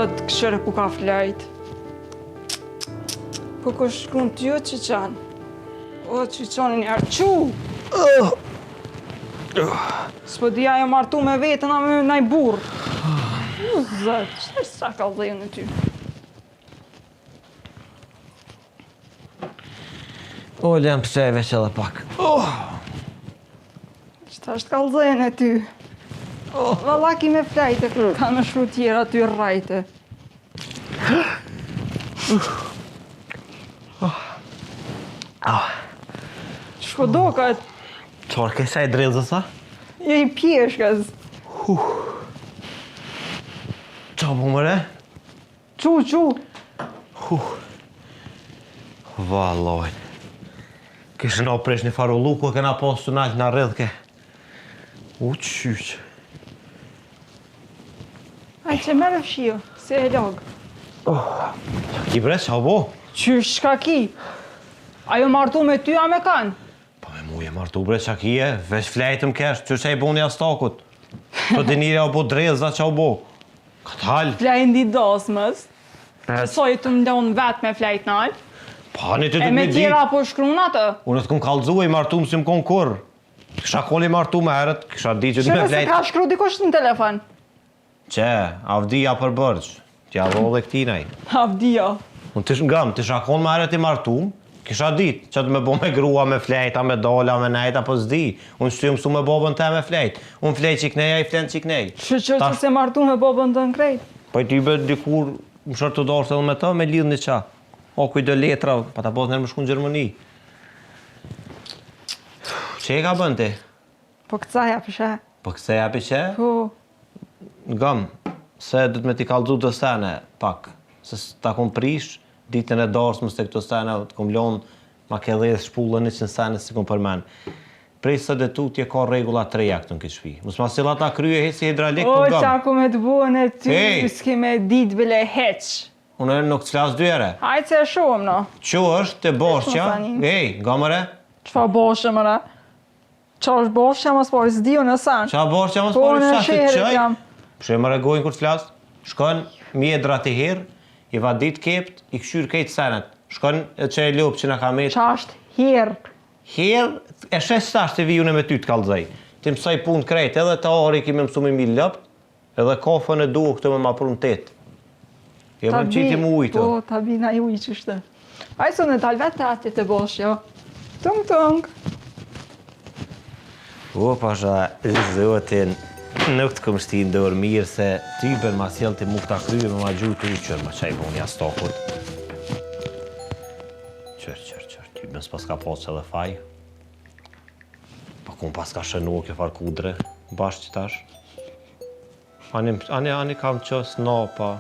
zot këshire ku ka flajt. Po ko shkun t'jo që qanë. O, që qanë një arqu! S'po dhja jo martu me vetën a me naj burë. O, zot, qëtë sa ka dhejë në ty? O, lem pëseve që edhe pak. Qëta është ka dhejë në ty? Valla ki me flajte, ka me shru tjera ty rrajte. Shko do ka... Qor ke sa i drezë sa? Je i pjeshkës. Qa po mëre? Qu. Valoj. Kishë nga presh një farullu, ku e kena postu nalt nga rrëdhke. U qyq. Aj që mere fshio, se e logë. Ki bre, qa bo? Qysh shka ki? Ajo martu me ty a me kanë? Po me mu je martu bre qa ki e, veç flejtëm kesh, që që i bo një astakut. Të dinire o bo drezda qa o bo. Këtë halë. Flajnë di dosmës. Soj të mdonë vetë me flajt nalë. Pa një të E të me me tjera dit. po shkrun atë. Unë të kom kalzu e i martu më si më konë kur. Kisha koli martu me herët, kisha di që di me Shëve se flejt. ka shkru dikush në telefon. Që, avdija për bërgjë. Tja rolle këtinaj. Avdia. Unë të shngam, të shakon me herët i martu, kisha dit, që të me bo me grua, me flejta, me dola, me nejta, po s'di. Unë shtu mësu me bobën te me flejt. Unë flejt qikneja, i flen qiknej. Që se martu me bobën të nkrejt. Po i tybe dikur më shërë të dorë edhe me ta, me lidh një qa. O, kujdo letra, pa ta posë nërë më shku në Gjermani. Që e ka bënë ti? Po këcaja përshe. Po këse japi që? Po. Ngam, se du të me t'i kalzu të stene, pak. Se ta kom prish, ditën e dorës më se këto stene, të kom lonë, ma ke dhe shpullën 100 stene si kom përmen. Prej së dhe tu t'je ka regula 3 këtu në këtë shpi. Mos ma sila ta krye heci hidraulik, O, po ngam. qa ku me të buën e ty, Hey! s'ke me dit bile heq. Unë nuk të flasë dyre. Hajtë se e shumë, no. Që është të boshqa? Mos Ej, gamëre? Qfa boshë, mëra? Qa është boshë, mos pari, s'dio në sanë. Qa boshqa mos Po, pari në sa të sheherit qaj? jam. Pëshe më regojnë kur të flasë? Shkon, mjedra të herë, i vadit kept, i këshyrë kejtë senet. Shkon e që e lopë që në kamet. Qa është hirë. Herë, e shes tash të vijune me ty të kalzaj. Ti mësaj punë krejt, edhe të ori kime mësu me mi lëpt, edhe kofën e duo këtë me ma prun tet. Je më qiti mu ujtë. Po, ta bina i ujtë qështë. Ajso në talë vetë ati të boshë, jo. Tung. O, pasha, zotin, nuk të këm shti ndërë mirë se ty bën ma sjell të mu këta kryve me ma gjuhë të uqër, ma qaj bu një astokut. Qër, ty bën s'pas ka posë edhe faj. Pa kun pas ka shënu kjo farë kudre, bashkë që tash. Ani kam qës pa.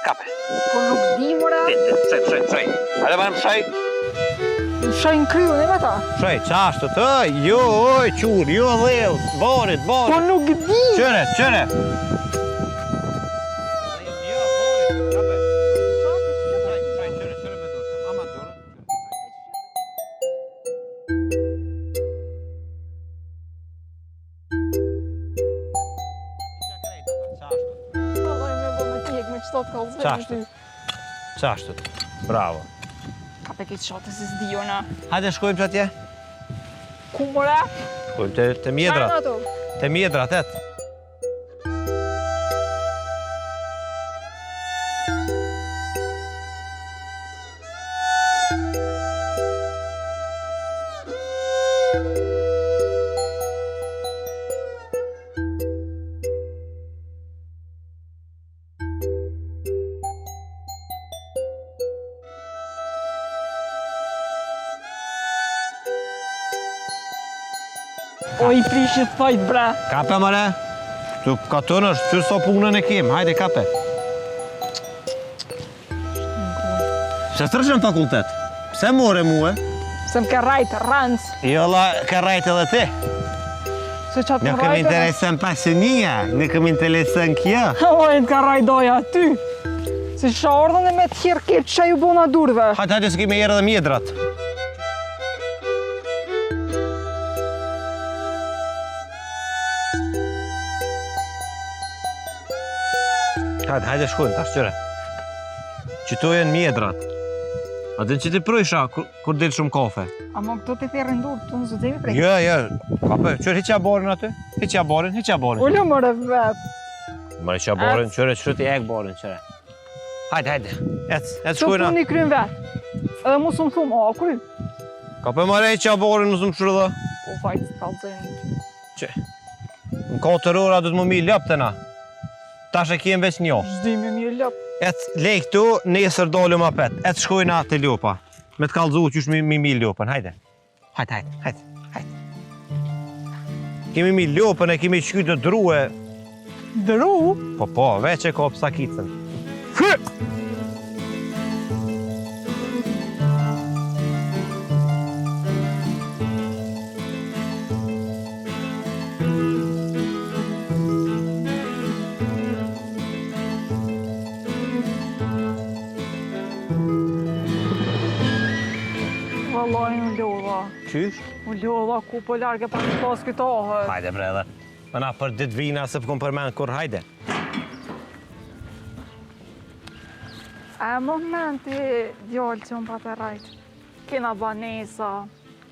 Kape. Po nuk di, mëra. Pshaj. Hajde më pshaj. Shaj në kryu, ne me ta. Pshaj, qashtu të, jo, oj, qur, jo dhell, barit. Po nuk di. Qëre. Qashtu, bravo. Ka pe këtë shotë se s'dio na. Hajde shkojmë që atje. Ku mëre? Shkojmë të mjedrat. Shajnë ato. Të mjedrat, etë. O i prishit fajt, bre. Kape, mëre. Tu ka të nështë, qërë so punën e kem. Hajde, kape. Se së rëshën fakultet? Pse more muë? Se më ka rajt rëndës. Jo, la, ka rajt edhe ti. Se qatë Në më këm rajt interesën pasionia, në këm interesën kjo. O e të ka rajt doja aty. Se shardën e me të hirë ketë që ju bona durve. Hajde, hajde, se kemi erë edhe mjedrat. Hajde, hajde shkojnë, tash qëre. Qëto jenë mjedrat. A dhe në që ti prëjsha, kur delë shumë kafe? Ama këto të thjerë ndur, të në zëdzemi prej. Jo, jo, kape, qërë hiqja barin aty? Hiqja barin. Ullë mëre vetë. Mërë hiqja barin, qërë ti ek barin, qërë. Hajde, hajde, ecë Të shkojna. puni krym vetë. Edhe mu së më thumë, a, kry. Kape mërë hiqja barin, më zëmë shërë dhe. O, fajtë të kalëzënë. Që? Në 4 ora du të më mi lëpë të na. Tash e kiem veç një. Zdimi mi lëpë. Ecë lej këtu, nesër dollëm apet. Ecë shkojna të ljopa. Me të kalëzu qysh mi ljopën, hajde. Hajde. Kemi mi ljopën e kemi qytë të druhe. Dru? Po, veç e ka psakicën. Vallaj në lodha. Qysh? U lodha ku po large pa në pas këtë ahët. Hajde bre edhe. Pëna për ditë vina se pëkom përmen kur hajde. E momenti djallë që më pa të rajtë. Kena banesa,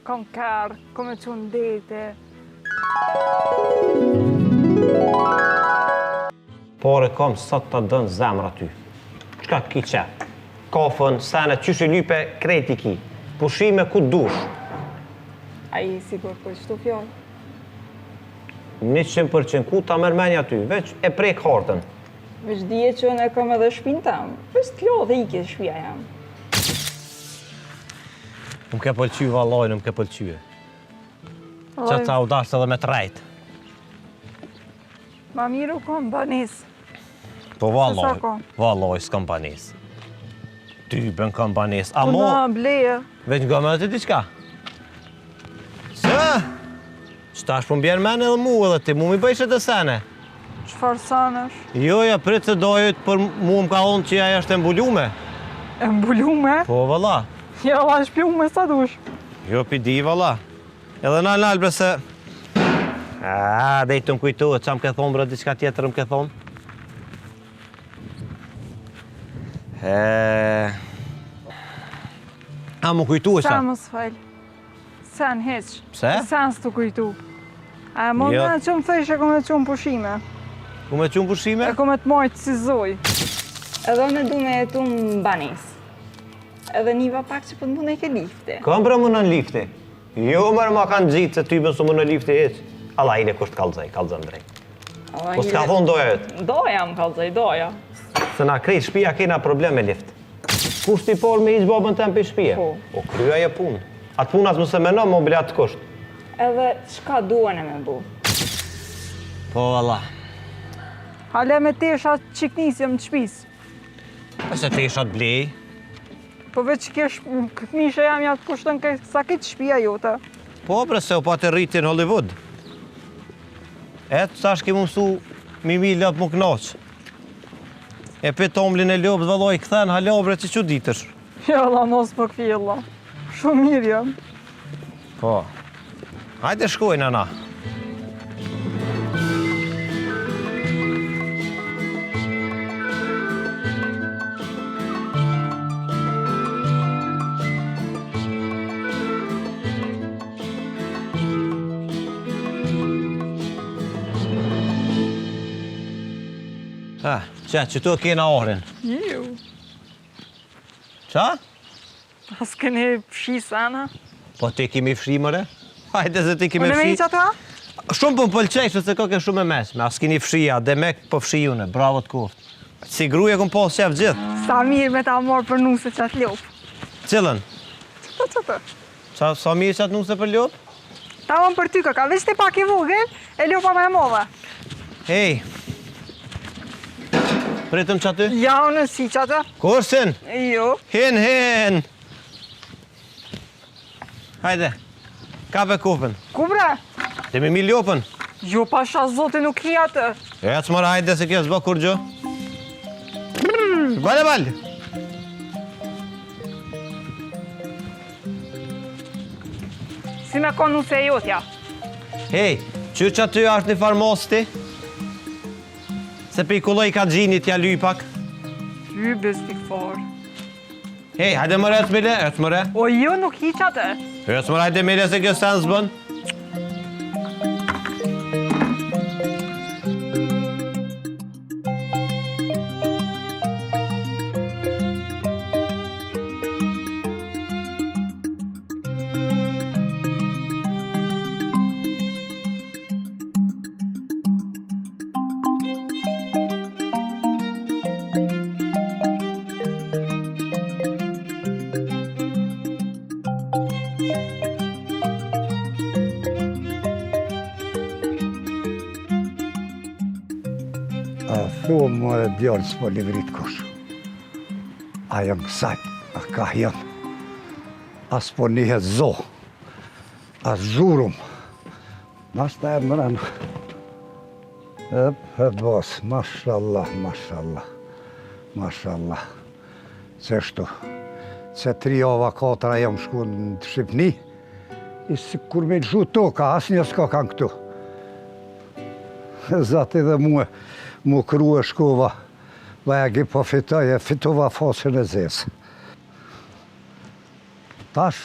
kam kërë, kom e qunë dete. Pore kom sot të dënë zemra ty. Qka ki qe? Kafën, sene, qysh e lype, kreti ki. Pushime ku dush. A i sigur për qëtu fjallë? 100% ku ta mërmenja ty, veç e prek hartën. Veç dije që unë e kam edhe shpinë temë. Veç t'lo dhe i kje shpia jam. Më ke pëlqy valoj, më ke pëlqy. Që ta u dashtë edhe me të rajtë. Ma miru kom banesë. Po Sa ka? valoj s'kam banes. Ty bën kam banes. A Po mo, na bleje. veç nga me të diqka? Se? Qëta është po mbjerë mene edhe mu edhe ti, mu mi bëjshe të sene. Qëfar sanësh? Joja, pritë se dojët për mu më ka thonë që aja është embullume. E mbullume? Po, valla. Ja, la shpjume sa dush. Jo, pidi, valla. Edhe nalë bre se... Dhejtë të më kujtohet, qa më ke thonë, bre, diçka tjetër më ke thonë. A, më kujtohet Sa qa? më s'fal. Sen heq. Pse? Sen s'tu kujtu. A më Jo. në që më thëjsh e kom e qumë pushime. Ku me qumë pushime? E kom e të majtë si zoj. Edhe unë du me jetu në banes. Edhe niva pak që për të mune ke lifte. Kam bre më në lifti. Jo, mërë ma kanë gjitë se ty mësë më në lifti heq. Allah, ide kusht kalzën drejt. Po s'ka thonë doja jëtë. Doja më kalzaj, doja. Se na krejt shpia kena problem me lift. Kusht i por me iq babën tem për shpia? Po. O krya e punë. Atë punas mëse menon, mobilat të kusht. Edhe çka duan e me bu. Po, valla. Hale me tesha qiknisjem në qpis. Ese te isha të blej. Po veç këmishe jam ja të kushtën sa këtë shpia jote. Po, bre, se u pa të rriti në Hollywood. Etë, sa shki më mësu mi lëpë më knaqë. E pe tomlin e lëpë dhe valloj këthen, halo, bre, që ditësh. Ja, la mos për këfjella. Shumë mirë jam. Po. Hajde shkojnë, ana. Që tu kena orin. Ju. Qa? As keni fshi sana. Po ti kimi fshi mëre? Hajde se ti kimi Unë me fshi. iqa të? Shumë po më pëlqej, se ko ke shumë e mesme. As kini fshia, dhe me po fshi une. Bravo të kuft. Si gruja kom pas qef gjithë. Sa mirë me ta morë për nuse që atë ljop. Cilën? Që? Sa mirë që atë nuse për ljop? Ta më për ty ka veç të pak i vogël, e ljopa me e modhe. Hej. Pritëm që aty? Ja, unë si që atë? Kursin? Jo. Hin. Hajde. Kape kufën. Ku bre? Dhe me mi ljopën. Jo, pasha zote nuk hi atë. Ja që mërë hajde se kjo s'bë kur gjo. Bale. Si me konu se jotja. Hej, që aty është një farmosti? Se për i kulloj ka gjinit tja lypak. Ty bestik farë. Hej, hajde mëre, ecë mëre. O jo, nuk hi që atë. Ecë mëre, hajde mire se kjo sen s'bën. Thumë më djallë s'po livrit kush. A jam kësaj, a ka jam. As po nihet zo, as zhurum. Mas ta e mëran. Bos, mashallah. Qeshtu, që 3 ova 4 jam shku në Shqipni, i si kur me lëshu toka, as një s'ka kanë këtu. Zati dhe mu krua shkova, vaja gi po fitova fasën e zesë. Tash,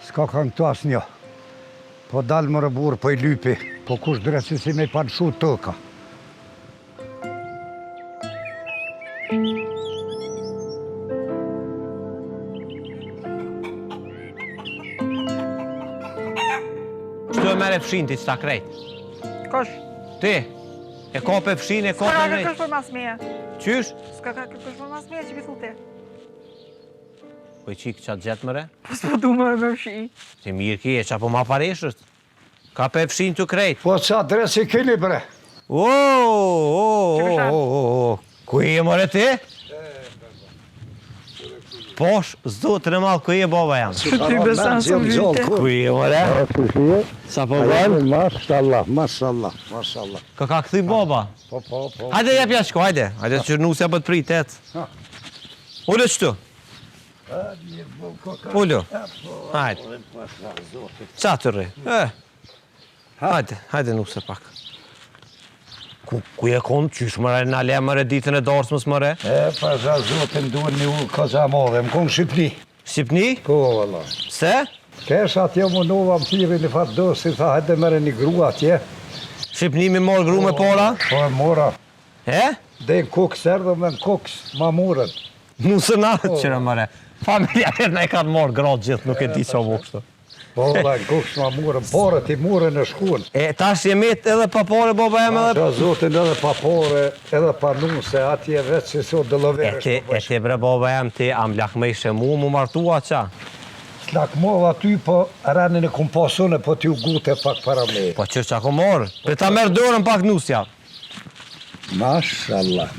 s'ka kanë këtu as një. Po dalë më rëburë, po i lypi, po kush dresi si me i panshu toka. Qëto e mere fshin ti qëta krejt? Kosh. Ti? E kope fshin, e kope S'ka krejt? kërkosh për mas meje. Qysh? S'ka kërkosh për mas meje që pi thuti. Po i qikë qatë gjetë mëre? Po s'po du më me fshi. Ti mirë ki e qa po ma pareshët. Ka pe fshin të krejt. Po qa dresi kini bre? Ku e mëre ti? Posh, zotën e malë, ku e baba jam? Ty besan së vite. Ku e mëre? Sa po bërë? Mashallah. Ka këthy baba? Po. Hajde jep ja shko, hajde. Hajde që nusja për të prit, etë. Ullu qëtu. Ullu. Hajde. Qa të rri? Hajde nusja pak. Ku e konë qysh mëre në ale mëre ditën e darsmës mëre? Pasha zotin duhet një u kësa modhe, më konë Shqipni. Shqipni? Po, valla. Se? Kesh atje më nova më tiri një fatë dosi, tha hajde mere një grua atje. Shqipni mi morë gru me pora? Po e mora. E? Dhe në koks erdhë me në koks, ma murën. Nusë natë qëra mëre. Familja e ne ka të morë gratë gjithë, nuk e di që ovo kështu. Po, dhe në koks ma murën, porët i murën në shkuën. E tash jemit edhe pa pore, baba jem edhe... Pasha zotin edhe pa pore, edhe pa nuse, atje vetë që so dëlloverë E ti bre baba jem ti, am lakmejshe mu martua qa? Slakmova ty, po rënin e kum pasune, po t'ju gute pak para me. Po që ko morë? Për ta merë dorën pak nusja. Mashallah.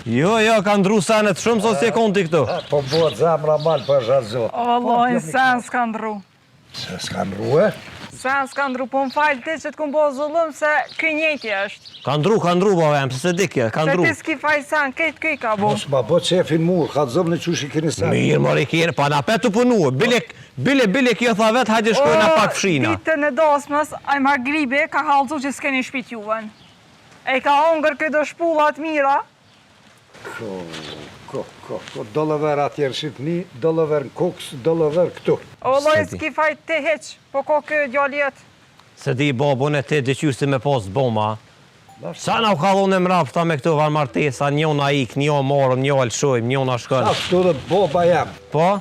Jo, ka ndru senet shumë, so si e konti këtu. Po bëhet zemra malë për zhazo. Allah, sen s'ka ndru. Se s'ka ndru, Sen s'ka ndru, po më falë ti që t'kum bo zullum se këj njëti është. Ka ndru, baba jem, se dikje, ka ndru. Se ti s'ki faj sen, këj ka bo. Mos ma bë qefin mur, ka të zëmë në qush i keni sen. Mirë, mori kjerë, pa na petu punu. Bile kjo tha vetë, hajde shkojna pak fshina. Ditën e dasmës, ajma gribe ka halëzu që s'keni shpit juven. E ka hongër këto shpullat mira. Ko dollëver atje në Shqipni, dollëver në koks, dollëver këtu. O loj s'ki fajt ti heq, po ko kjo djaljet. Se di babun e ti dëqysi me pas bomba. Sa na u kallon e mrapta me këto varmartesa, njona ik, njona morëm, njona lëshojmë, njona shkën. Ashtu dhe boba jam. Po?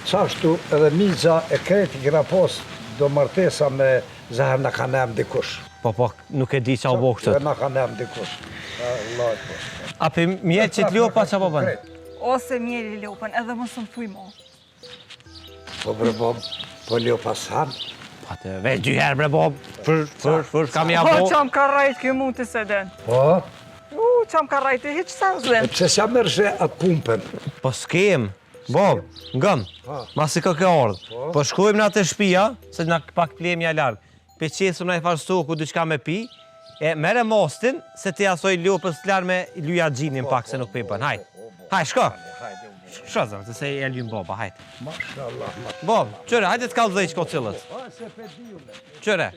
Qashtu edhe miza e kreti kina pos do martesa me zahër në kanë dikush. Po, nuk e di qa u bo kështët. Në kanë dikush. Allah e pos. A për mjetë që t'ljopa qa po bënë? Ose mjeli lopën, edhe më së më thuj mo. Po bre bob, po ljopa s'han. Ate, veç dy herë bre bob, fërsh kam ja Po bo. qam ka rajt kjo mund të se den. Po? Qam ka rajt e hiq sa E zlen. pse s'ja mërshë atë pumpen? Po s'kem, bob, ngëm, masi kë ke ardhë. Po shkojmë në atë shpia, se na pak plemja largë. Pe qesëm në i farë stoku diçka me pi, e mere mostin, se ti asoj ljopës t'larë me luja gjinin pak se nuk pipën. Hajt, shko. Shko zëmë, të se e ljum boba, hajt. Mashallah. Bob, qëre, hajde t'kallëzej qko cilës. Qëre.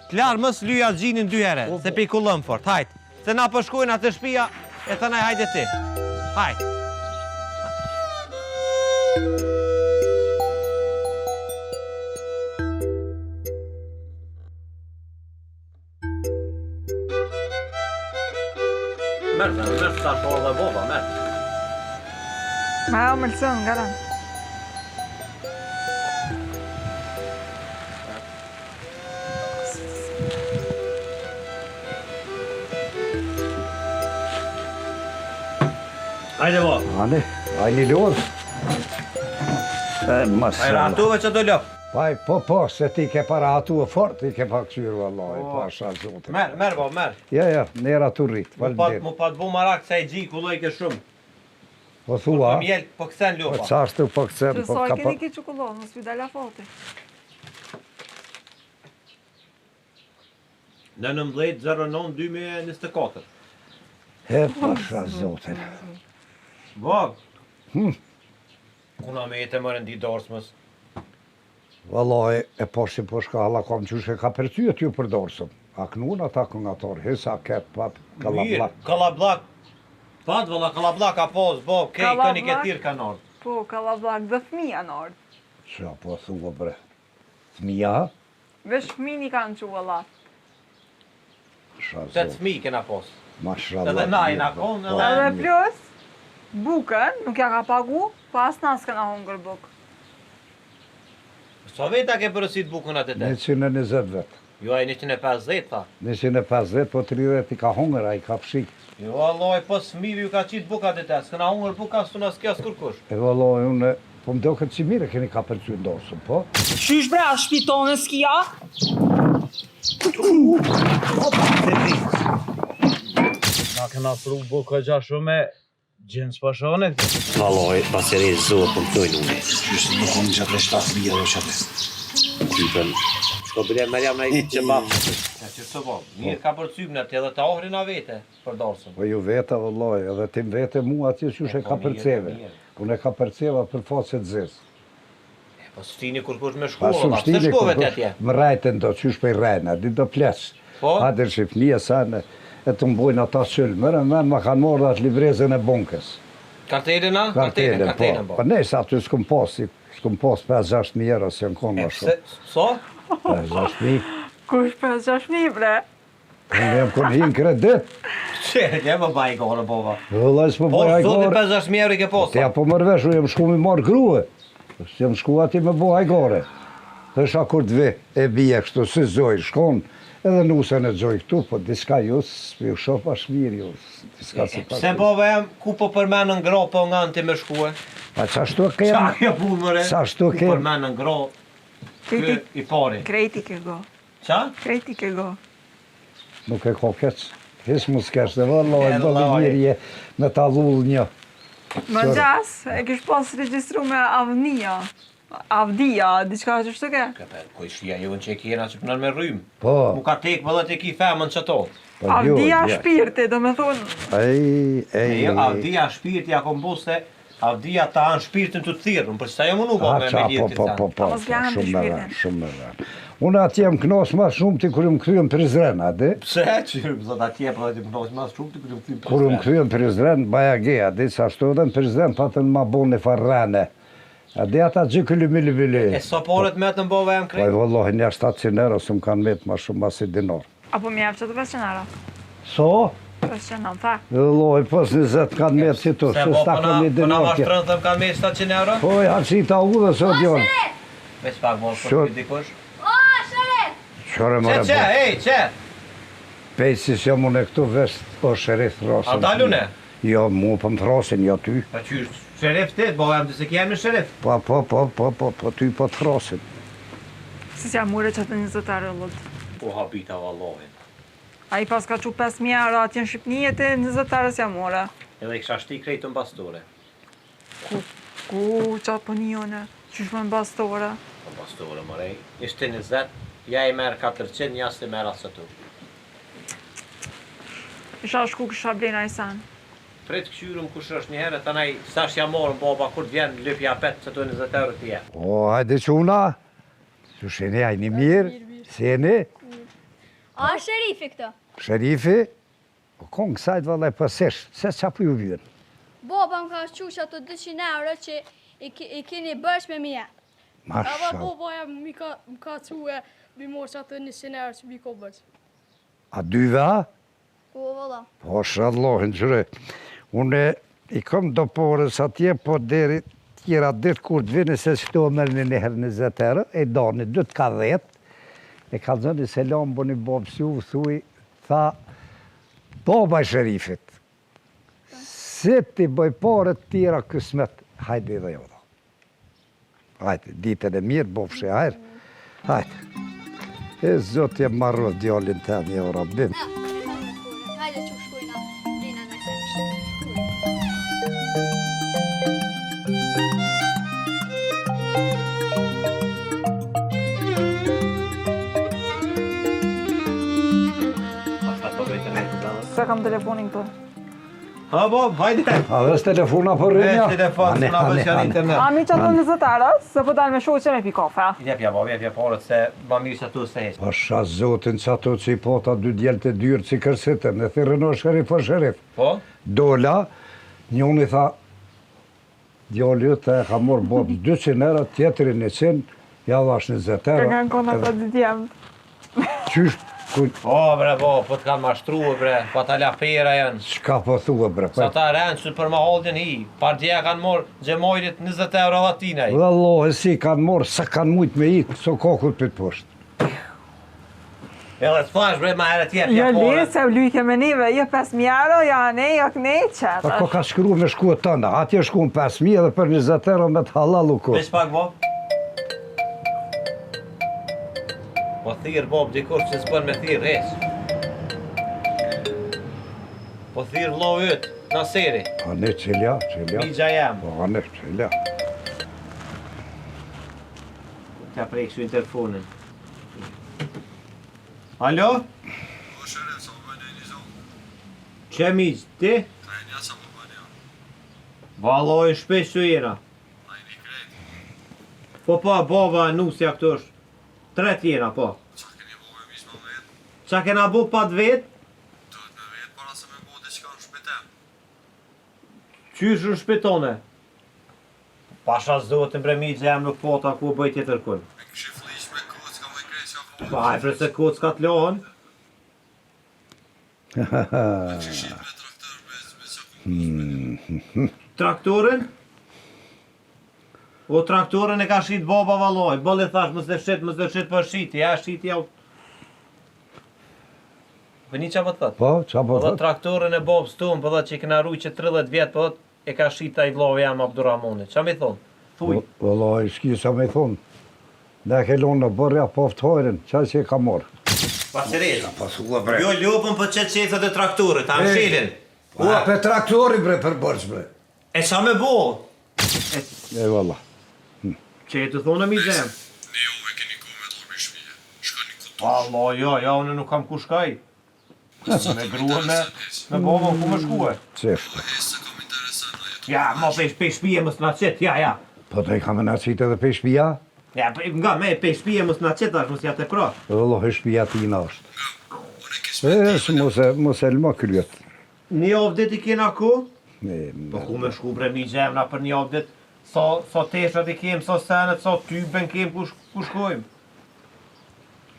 T'larë mës luja gjinin 2 herë, se pi kullëm fort, hajt. Se na përshkojnë atë shpia, e të nej hajde ti. Hajt. Mërë sa shorë dhe boba, mërë. Ma ja më lësën, garan. Hajde bo. Ani, ajni lodh. Hajde Mashallah. atuve që do lëpë. Paj, po, se ti ke para atu e fort, ti ke pa këqyrë, vallaj, pasha zote. Merë bo, merë. Ja, nera tu rrit, valder. Mu pa të bu marak se e gji, ku lojke shumë. Po thua, Po mjel, po këthen po lupa. qashtu, po këtën, Që po soj ka pa... keni ki qukullon, në spidala foti. Në 19.09.2024. He, pasha zote. Bob. Kuna me jetë e mërën di dorsmës. Vallaj, e po si po shkalla kom qyshe ka përcyet ju për dorsëm. A knun ata këngator, hesa ket pat, kalablak. Kalablak. Pat, valla, kalablak a pos, Bob, kej, Kalablak? këni ketir ka nërë. Po, kalavlak dhe fmija në ardë. Qa po thua bre? Thmija? Vesh fmini kanë që vëlla. Pasha Se të zote. fmi kena pos. Mashallah. Edhe na i na konë, Po, Edhe edhe... plus, bukën, nuk ja ka pagu, pas nas këna hongër bukë. Sa veta ke përësit bukën atë të? 120 vet. Jo, e 150, tha. 150, po 30 i ka hongër, a i ka pshik. Jo, Allah, po smivi ju ka qitë buka të të, s'këna hungër buka, s'tu nas kja s'kurkush. E vallaj, unë, po më do këtë që mire keni ka përcyet dorsëm, po? Qysh bre, a shpitone s'kia? Na kena pru buka gja shumë e gjens pashone këtë. Valoj, paseri zotë për të dojnë. Qështë nuk unë që të 7.000 euro që të. Typen. Shko bile merjam në i që bafë. Ja që të bo, mirë ka për cypë në të edhe ta ohri na vete për dorsën. Po ju veta, vallaj, edhe tim vete mu atje qështë e ka përceve. Unë e ka përceva për facet zezë. Po s'ftini kurkush me Pa shkolla, shumë pse shtini, shkove të atje? më rajten do, qysh për i rejna, di do pleç. Po? Adër Shqipnia sa e të mbojnë ata qëllë, mërën men ma kanë morë atë livrezën e bunkës. Kartelin a? Kartelën, po. Po ne sa aty s'kum pas 5-6.000 euro se në konë ma shumë. So? 5-6.000, Kush 5-6.000 bre? unë jam konë hinë kredit. Që, një më baj i kohë bova. Vëllaj s'po Po, bëj zoti hajgore. 50.000 euro i ke Te posta. ja po mërvesh, unë jem shku mi marë grue. Jem shku ati me bo hajgore. Thësha kur të ve, e bje kështu, si zoj, shkon, edhe nusën e zoj këtu, po diska ju, s'pi u shofa shmirë ju, diska si pas. Se bova jam, ku po përmenën ngro, po nga në ti me shkue? Pa qashtu e Qa kemë, kjo punë mëre? Sa shtu Ku ke- përmenën ngro, kë i pari. Krejti ke go. Qa? Krejti ke go. nuk e ko keq. Hes mu s'kesh, dhe vëllaj, do Vëllaj. mirje me ta lull një. Më gjas, e kish pas registru me avnia. Avdia, diçka që shtë ke? Ko i shlia ju në që e kjena që përnën me rrymë. Po, Mu ka tek vëllet e ki femën që to. po Avdia shpirti, do me thonë, Ej, Avdia shpirti ja kom buste, avdia ta anë shpirtin të thirën, për që ta jam unë ugo me lidhë të po, të mos janë të shumë me shpirtin. rënë, shumë me rënë. Unë atje jam knos ma shumë ti kur më kryem Prizren, a di? Pse që zot atje për dhe të përnosh mas shumë të këtë më Kur më kryem Prizren, baja ge, a di, sa shtu edhe në Prizren patën ma bone farrane. A di ata gjykëllu mili. E sa paret me të mbova jam Po e krejt? vëllohi një 700 euro së më kanë metë ma shumë ma si dinar. Apo më jap që të 500 euro. So? 500 në tha. Loj, pos 20 kanë merë si tu, Se se po sta pëna këmi dinarke. mashtrën të më kanë me 700 euro? Po, janë që i ta u dhe së djonë. Veç pak më Shut. për dikush. Qore më Që, ej, që? Pejtë si jam unë e këtu vesh, o shërif thrasën. A dalune? Jo, mu për më thrasin, jo ty. Pa qysh, shërif ti, bo jam të se kjem në shërif. Po ty po të thrasin. Si s'ja mure që të 20 euro lëtë. Po habita vallohin. A i pas ka që 5.000 euro atje në Shqipni e të 20 euro s'ja more. Edhe i kisha shti krejtë në bastore. Ku qatë për njone, qysh më në bastore. Në bastore, mërej. Ishte 20, ja i merë 400, jas të merë asë tu. Isha shku kësha blejna i sen. Pret këshyrëm kush është një herë, tanaj sash ja morën baba kur t'vjen lypja pet që tu 20 euro t'je. O, hajde quna. Që sheni ajni mirë, seni, A sherifi këtë? sherifi. Po kongë sajtë vallaj pësesh, se qa për ju vjen. Baba më ka shqu që ato 200 euro që i keni bësh me mje. Masha. Baba më ka thue mi mos atë 100 euro që mi ko bësh. A dyve, a? Po, valla. Po, shallohin, qëre. Une i kom do porës atje, po deri tjera ditë kur të vini se shto mërë një herë 20 euro, e doni 2 ka 10, e ka zëni selam bo një bobë si u thuj, tha, baba i shërifit, se ti bëj parët tjera kësmet, hajde dhe jo da. Hajde, ditën e mirë, bofshe, hajde, hajde. E zotë jem marrë djallin të një o rabbim. Hajde që shkojna, blina në se Se kam telefonin këtu. Ha, bob, hajde. A vesh telefona për rinja? Vesh telefon, s'na bësjan internet. A mi që ato 20 euro, se po dalë me shoqe me pi kafe. Jepja, bob, jepja porët se ma mirë që tu se heq. Pasha zotin që ato që i pota 2 djelë të dyrë që i kërsitën, e thirën o shërif o shërif. Po? Dola, njën i tha, djallë ju të e ka morë bobë 200 euro, tjetëri 100, ja dhash 20 Ka euro. nga në kona të didjem. Qysh, Po, bre, po t'kanë mashtruë, bre, po ta la pera janë. qka po thua bre? Sa ta rënë që për ma holdin hi, partia kanë morë gjemojrit 20 euro latinaj. Dhe Allah, si kanë morë, sa kanë mujtë me itë, so kokut për të poshtë. Edhe t'flash, bre, ma herë Jo t'jepja li, porët. se u lyke me nive, jo 5.000 euro, ja ne, ja këne, Pa ko qëtë. ka shkru me shku e tëna, atje shku në 5.000 edhe për 20 euro me të halalu ko. Veç pak, bob. Po thirë, bob, dikur që s'bën me thirë, req. Po thirë vlo ytë, në seri, A ne qelja, migja jam. Po a ne qelja. T'ja prejkë shu telefonin. Alo? Që miq, ti? Valoj shpesh që jena. Po, baba, nusja këtu është. 3 jena, po. Qa kena bu pa të vetë? Qysh në shpitone? Pasha zotin bre mi që jam nuk pota ku bëj tjetër kun. Pa e se kocka t'lohën. Traktorin? O traktorin e ka shit baba valoj. Bëlli thash mëse shit për shiti, ja shiti ja. Vëni qa për thët? Po, qa po Dhe thët? traktorin e Bob Stum, për dhe që i këna rujë që 30 vjetë, për dhe e ka shita i vlovë jam Abduramonit. Qa mi thonë? Thuj. Vëllaj, s'ki sa me thonë. Ne ke lonë në bërja poftojrin, qa që i ka morë. Pasirejnë. Pasua Jo ljupën për qëtë qetët e traktorit, ta më shilin. Ua, pe traktori bre për bërç bre. E qa me bo? E valla. Që e të thonë mi gjem? Allah, jo, unë nuk kam ku shkaj. Me gruën me bobën ku më shkue. Ceftë. Ja, ma pe shpije mës në qëtë, ja. Po të i kam në qitë edhe pe shpia? Ja, nga me pe shpije mës në qëtë, ashtë mës ja të pra. Vëllohi shpia tina është. E, së mos e lëma kryet. Një ovdit i kena ku? E, Po ku me shku bre mi gjemna për një ovdit, so teshat i kem, so senet, so tyben kem ku shkojmë.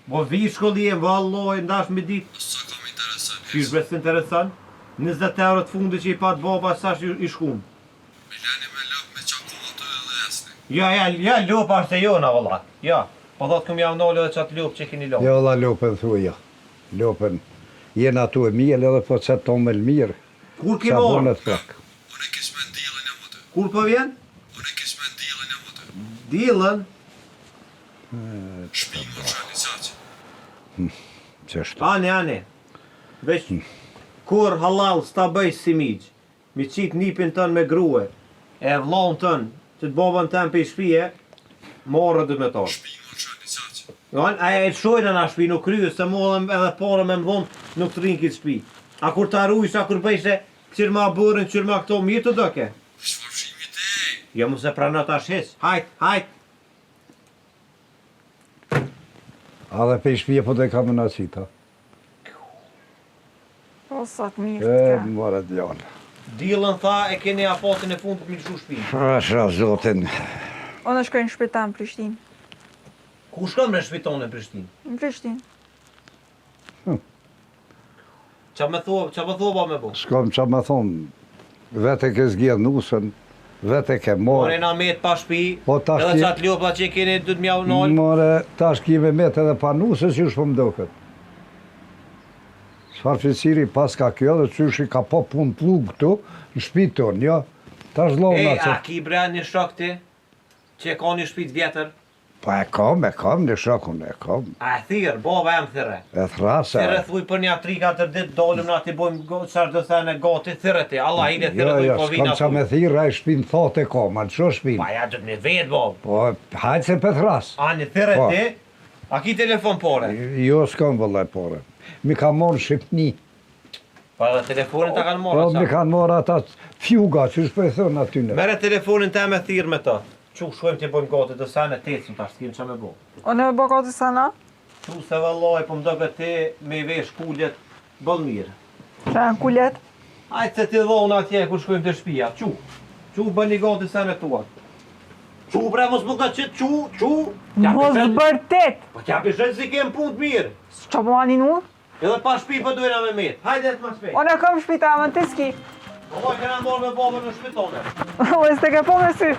Bo vi shkollie, valloj, ndash me dit. Sa kam interesant. Qysh bes interesant? 20 euro të fundi që i pat baba sash i shkum. Mileni me lop me qakullat edhe esni. Ja, lupa është e jona, valla. Ja, po thot këm jam nolë edhe qatë lup që keni lopë. Jo, la lopën thuja. Lopën. Jena tu e mirë edhe po që tonë me mirë. Kur ke Qa morë? bonet plak. Unë kis me ndilën e mëtë. Kur po vjen? Unë kis me ndilën e mëtë. Dilën? Shpinë më realizatë. Qështu. Ani. Veç, kur halal s'ta bëj si miq, mi qit nipin tën me grue, e vllon tën, që të babën tën për i shpije, morë dhe me tonë. Shpinë më realizatë. Jon, aja e të shojnë në shpi, nuk kryë, se mollëm edhe porë me më dhonë, nuk të rinë këtë shpi. A kur ta rujsh, a kur bëjshe, qërma bërën, qërma këto, mirë të doke. Shfarshimi te. Jo mu se pranot tash heq, hajt. A dhe pe i shpje po dhe kam në qita. Po, sa të mirë E, të ka. mërë djallë. Dilën tha e keni afatin e fund për mi lëshu shpi. Asha zotin. Unë shkoj në shpita në Prishtinë. Ku shkëm në shpiton e Prishtinë? Në Prishtinë. Qa më thua me bu? S'kam qa me thonë, vete ke zgjedh nusën, vete ke More morë. na met pa shpi, Po, tash edhe ti- qatë ljopa që keni du të mjau nolë. More, tash kime met edhe pa nusës, që shpo më doket. Çfarë ficiri pas ka kjo dhe qyshi ka po pun plug këtu, në shpi tonë, jo? Tash E, lovna a që... ki bre një shok ti, që e ka një shpit vjetër? Po e kam, një shokun, e kam. A e thirë, baba jam thire. E thrase. Thire thuj për një 3-4 dit dolëm na ti bojmë qarë të thene gati, thire ti, Allah i dhe thire Jo, thuj jo, po s'kam vina qa me thuj. thirë, a i shpin thot e kam, a në që shpin? Pa ja du të me vetë, bab. Po, hajtë se pe thras. Ani thire Po. ti, a ki telefon pore? Jo, s'kam vëllaj pore. Mi ka morë Shqipni. Pa edhe telefonin ta kanë Po, morë, mi qa? kanë morë ata fjuga, që shpo e thënë aty në. Mere telefonin te me thirë me ta. Qu shkojmë të bojmë gati të sene, të ecim tash, s'kim qa me bo. Unë e bëka të sana, Qu se vëlloj, po më do këtë ti me i vesh kullet, bëll mirë. që janë kulet. Ajtë se ti dhonë atje kur shkojmë të shpia, qu bën një gati sene tuat. Qu bre, mos më ka qitë, qu. Mos bërtet! Po t'ja pishen si kem punë të mirë. Qa po anin unë? Edhe pa shpi po dojna me metë. Hajde të më shpejt. Unë e kam shpita, më të s'ki. Po këna morë me babën në shpitone. Unë s'te ke po me sy.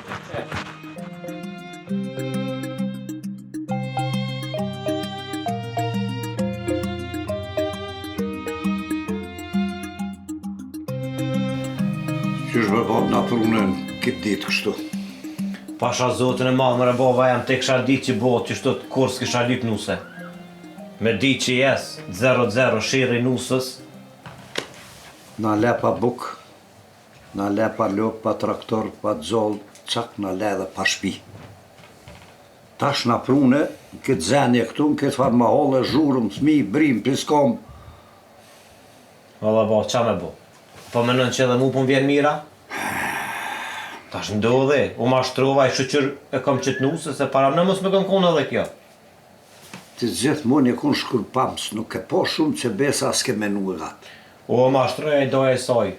Qysh me bab na prunën këtë ditë kështu. Pasha zotën e madhë mëre baba jam te kësha ditë që botë që shto të kur s'kisha lyp nuse. Me ditë që jes, 0-0 shiri nusës. Na le pa buk, na le pa lop, pa traktor, pa zoll, cak na le dhe pa shpi. Tash na prune, këtë zenje këtu, në këtë farë mahole, zhurëm, thmi, brim, piskom. Valla ba, qa me bo? Po menon që edhe mu po m'vjen mira? Tash ndodhe, u mashtrova i shëqyr e kom qëtë nusës, se para në mos me kom konë edhe kjo. Të gjithë mund e kun shkur pams, nuk e po shumë që besa s'ke menu e gatë. U mashtroj e doja e saj.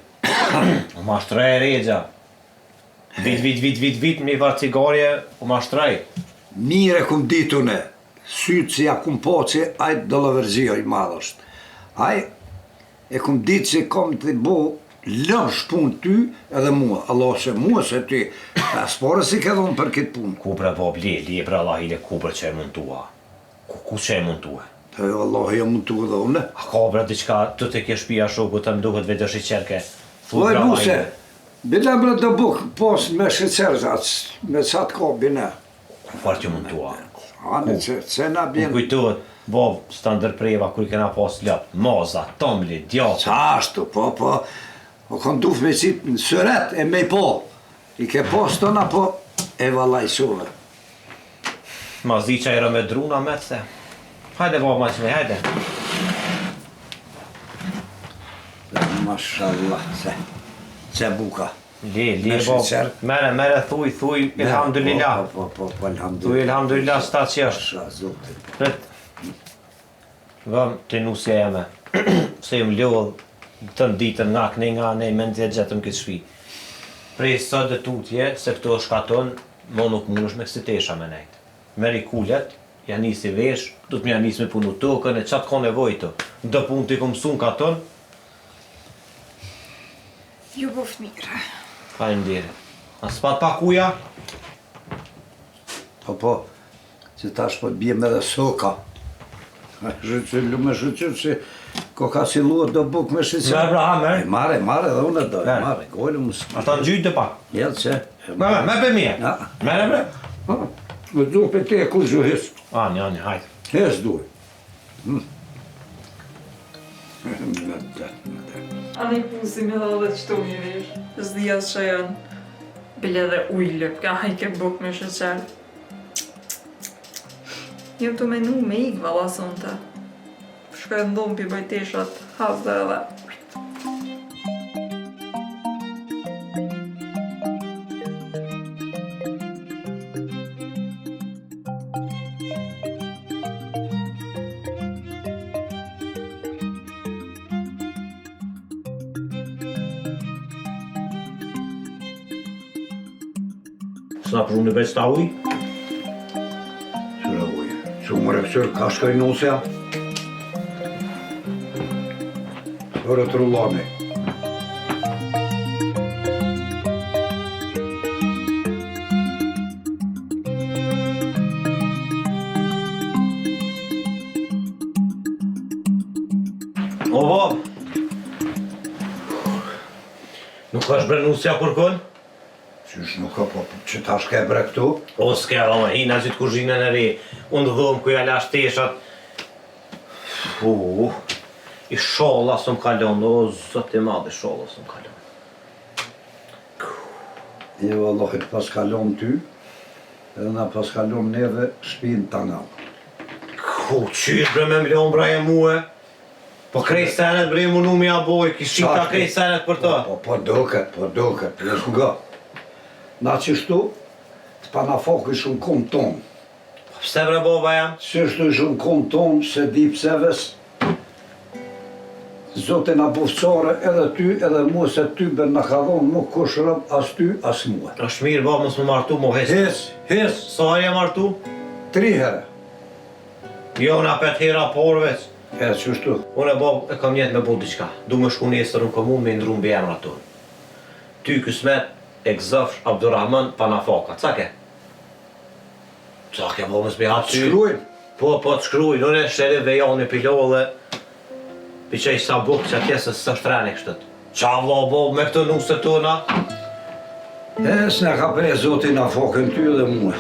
U mashtroj e regja. Vit, mi var cigarje, u mashtroj. Mire kum ditune, sytë që ja kum po që ajtë doloverzio i madhësht. Aj, e kum ditë që kom të bo lëm shpun ty edhe mua. Allah se mua se ty, spore si ke dhonë për këtë punë. Ku bre bob, li e bre Allah ile ku bre që e muntua. Ku që e muntua? Të Allah e mund të edhe une. A ka bre diqka të të ke shpia shoku të mduket vetë sheqerke. Oj, nuse, bile bre të buk, pos me sheqerë, me qatë ka bine. Ku farë që muntua? Ane që na Më bjen. kujtohet, bob, së të ndërpreva kur i kena pas lëp, moza, tomli, djaqë. Qashtu, po, o kon duf me qitë në sëret e me po. I ke pos tëna po, e valajsove. Ma zi që ajo me druna me se. Hajde bob, ma që me, hajde. Mashallah, se buka. Li, Me bob, sheqer. mere, thuj, ilhamdulillah. Po, Thuj ilhamdulillah. ilhamdulillah s'ta që është. Masha, zote. Pret. Vëm të nusja jeme. Se jëm lodh të ditën nga ne mendje gjetëm këtë shpi. Prej sot dhe tutje, se këto është katon, mo nuk mund është me kësitesha me nejtë. Meri kullet, ja nisi vesh, du të më ja nis me punu tokën, e qatë ka nevoj të. Dë punë t'i kom sun ka tonë. Ju boft mirë. Faleminderit. A s'pat pa kuja? Po, që tash po t'bjem edhe soka. Lume shqyqyr që ko ka si luat do buk me shqyqyr. Me Abraham, Mare, dhe unë do, Merë. mare, gojnë më s'ma. Ata në gjyjtë të pak. Jelë që. Me për mje. Ja. Mere. Më du për te ku gjuhis. Ani, hajtë. Hes duhe. Ani pusi me dhe qëto një vesh. Zdijas që janë. Bile dhe ujlë, ka hajke buk me sheqer. Jem të menu me ikë vala sonte. Shkoj ndonë për bajteshat, has dhe edhe. S'na pru në veç ta uj? Qëra ujë. Që më rekësër ka shkaj nosja. Hërë të rullami. O, bab. Nuk është bre nusja kërkon? Qysh nuk ka, po që ta shke bre këtu? O, s'ke, vama, hina që të kuzhinën e re. Unë dhëmë ku ja lash teshat. I sholla së më kalon, o, zëtë i madhe sholla së më kalon. Jo, Allahit pas kalon ty, edhe na pas kalon neve shpinë të nga. Qysh bre me mlion braje muhe? Po krej senet bre mu numi a boj, kishim ta krej senet për të. Po doket, jesë nga. Na qështu, të pa na foku shumë kom tonë. Pse bre baba jam? Qështu shumë kom tonë, se di pseves, Zote na bufcore edhe ty, edhe mu, se ty ben na ka dhonë nuk kushërëm as ty, as mua. Është mirë baba, mos më martu, mo hes. Hes, Sa herë martu? 3 herë. Jo, na 5 hera por veç. Qështu. Unë e bab e kam jetë me bu diqka. Du me shku nesër në komun me ndru mbi emra tonë. Ty kësmet e gëzëfsh Abdurrahman Panafaka. Ca ke? Ca ke bo mësë me hapë ty? Shkruajnë. Po të shkruajnë. Unë e shteri dhe janë me pilolle. Pi që i sa buk që atje se së shtreni kështët. Qa vla bob me këtë nusë të tona? S'ne ka prej Zotin na fokën ty dhe mua.